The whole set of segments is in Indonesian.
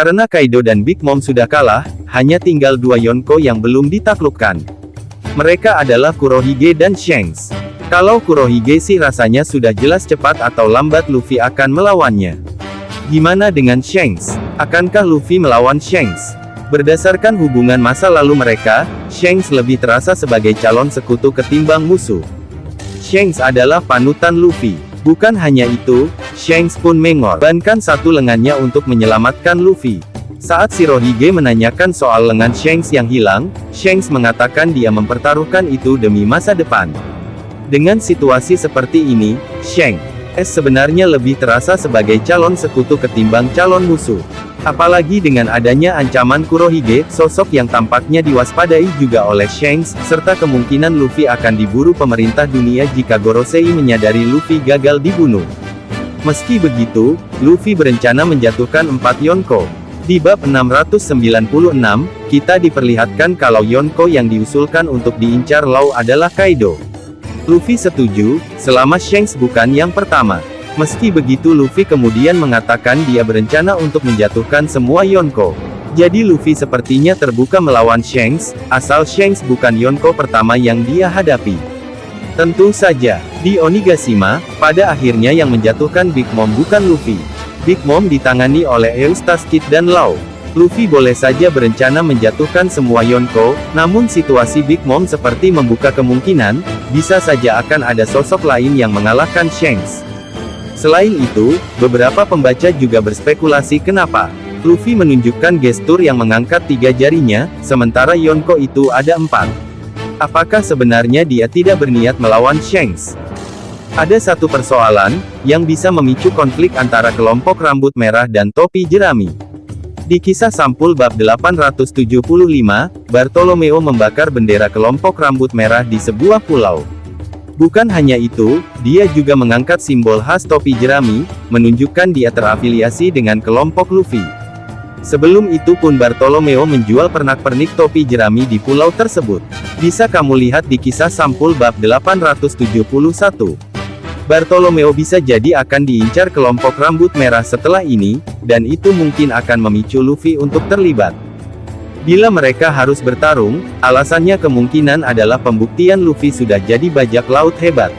Karena Kaido dan Big Mom sudah kalah, hanya tinggal dua Yonko yang belum ditaklukkan. Mereka adalah Kurohige dan Shanks. Kalau Kurohige sih rasanya sudah jelas cepat atau lambat Luffy akan melawannya. Gimana dengan Shanks? Akankah Luffy melawan Shanks? Berdasarkan hubungan masa lalu mereka, Shanks lebih terasa sebagai calon sekutu ketimbang musuh. Shanks adalah panutan Luffy. Bukan hanya itu, Shanks pun mengorbankan satu lengannya untuk menyelamatkan Luffy. Saat Shirohige menanyakan soal lengan Shanks yang hilang, Shanks mengatakan dia mempertaruhkan itu demi masa depan. Dengan situasi seperti ini, Shanks sebenarnya lebih terasa sebagai calon sekutu ketimbang calon musuh. Apalagi dengan adanya ancaman Kurohige, sosok yang tampaknya diwaspadai juga oleh Shanks, serta kemungkinan Luffy akan diburu pemerintah dunia jika Gorosei menyadari Luffy gagal dibunuh. Meski begitu, Luffy berencana menjatuhkan 4 Yonko. Di bab 696, kita diperlihatkan kalau Yonko yang diusulkan untuk diincar Law adalah Kaido. Luffy setuju, selama Shanks bukan yang pertama. Meski begitu Luffy kemudian mengatakan dia berencana untuk menjatuhkan semua Yonko. Jadi Luffy sepertinya terbuka melawan Shanks, asal Shanks bukan Yonko pertama yang dia hadapi. Tentu saja, di Onigashima, pada akhirnya yang menjatuhkan Big Mom bukan Luffy. Big Mom ditangani oleh Eustace Kid dan Law. Luffy boleh saja berencana menjatuhkan semua Yonko, namun situasi Big Mom seperti membuka kemungkinan, bisa saja akan ada sosok lain yang mengalahkan Shanks. Selain itu, beberapa pembaca juga berspekulasi kenapa Luffy menunjukkan gestur yang mengangkat 3 jarinya, sementara Yonko itu ada 4. Apakah sebenarnya dia tidak berniat melawan Shanks? Ada satu persoalan, yang bisa memicu konflik antara kelompok rambut merah dan topi jerami. Di kisah sampul bab 875, Bartolomeo membakar bendera kelompok rambut merah di sebuah pulau. Bukan hanya itu, dia juga mengangkat simbol khas topi jerami, menunjukkan dia terafiliasi dengan kelompok Luffy. Sebelum itu pun Bartolomeo menjual pernak-pernik topi jerami di pulau tersebut. Bisa kamu lihat di kisah sampul bab 871. Bartolomeo bisa jadi akan diincar kelompok rambut merah setelah ini, dan itu mungkin akan memicu Luffy untuk terlibat. Bila mereka harus bertarung, alasannya kemungkinan adalah pembuktian Luffy sudah jadi bajak laut hebat.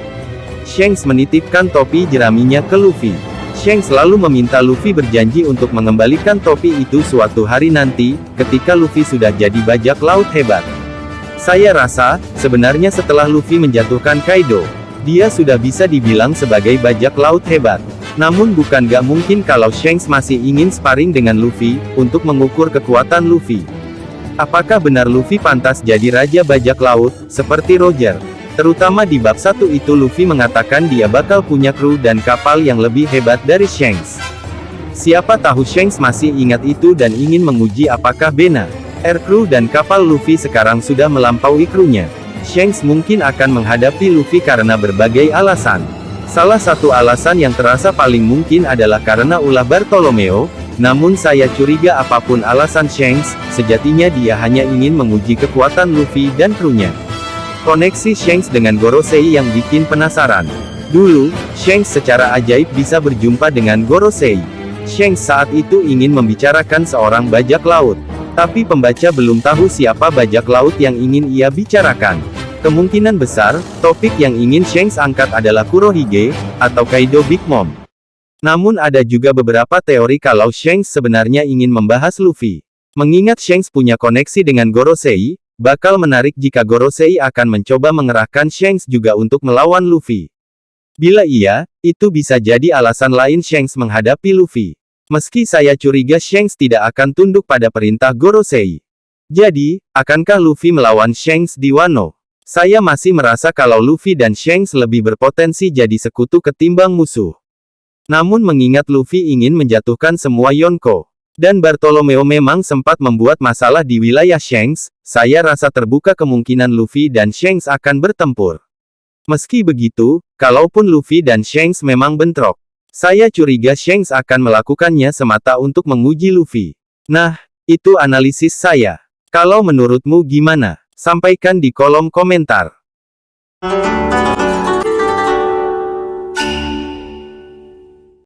Shanks menitipkan topi jeraminya ke Luffy. Shanks selalu meminta Luffy berjanji untuk mengembalikan topi itu suatu hari nanti, ketika Luffy sudah jadi bajak laut hebat. Saya rasa, sebenarnya setelah Luffy menjatuhkan Kaido, dia sudah bisa dibilang sebagai bajak laut hebat. Namun bukan gak mungkin kalau Shanks masih ingin sparring dengan Luffy, untuk mengukur kekuatan Luffy. Apakah benar Luffy pantas jadi raja bajak laut, seperti Roger? Terutama di bab 1 itu Luffy mengatakan dia bakal punya kru dan kapal yang lebih hebat dari Shanks. Siapa tahu Shanks masih ingat itu dan ingin menguji apakah benar kru dan kapal Luffy sekarang sudah melampaui krunya. Shanks mungkin akan menghadapi Luffy karena berbagai alasan. Salah satu alasan yang terasa paling mungkin adalah karena ulah Bartolomeo. Namun saya curiga apapun alasan Shanks, sejatinya dia hanya ingin menguji kekuatan Luffy dan krunya. Koneksi Shanks dengan Gorosei yang bikin penasaran. Dulu, Shanks secara ajaib bisa berjumpa dengan Gorosei. Shanks saat itu ingin membicarakan seorang bajak laut. Tapi pembaca belum tahu siapa bajak laut yang ingin ia bicarakan. Kemungkinan besar, topik yang ingin Shanks angkat adalah Kurohige, atau Kaido Big Mom. Namun ada juga beberapa teori kalau Shanks sebenarnya ingin membahas Luffy. Mengingat Shanks punya koneksi dengan Gorosei, bakal menarik jika Gorosei akan mencoba mengerahkan Shanks juga untuk melawan Luffy. Bila iya, itu bisa jadi alasan lain Shanks menghadapi Luffy. Meski saya curiga Shanks tidak akan tunduk pada perintah Gorosei. Jadi, akankah Luffy melawan Shanks di Wano? Saya masih merasa kalau Luffy dan Shanks lebih berpotensi jadi sekutu ketimbang musuh. Namun mengingat Luffy ingin menjatuhkan semua Yonko, dan Bartolomeo memang sempat membuat masalah di wilayah Shanks, saya rasa terbuka kemungkinan Luffy dan Shanks akan bertempur. Meski begitu, kalaupun Luffy dan Shanks memang bentrok, saya curiga Shanks akan melakukannya semata untuk menguji Luffy. Nah, itu analisis saya. Kalau menurutmu gimana? Sampaikan di kolom komentar.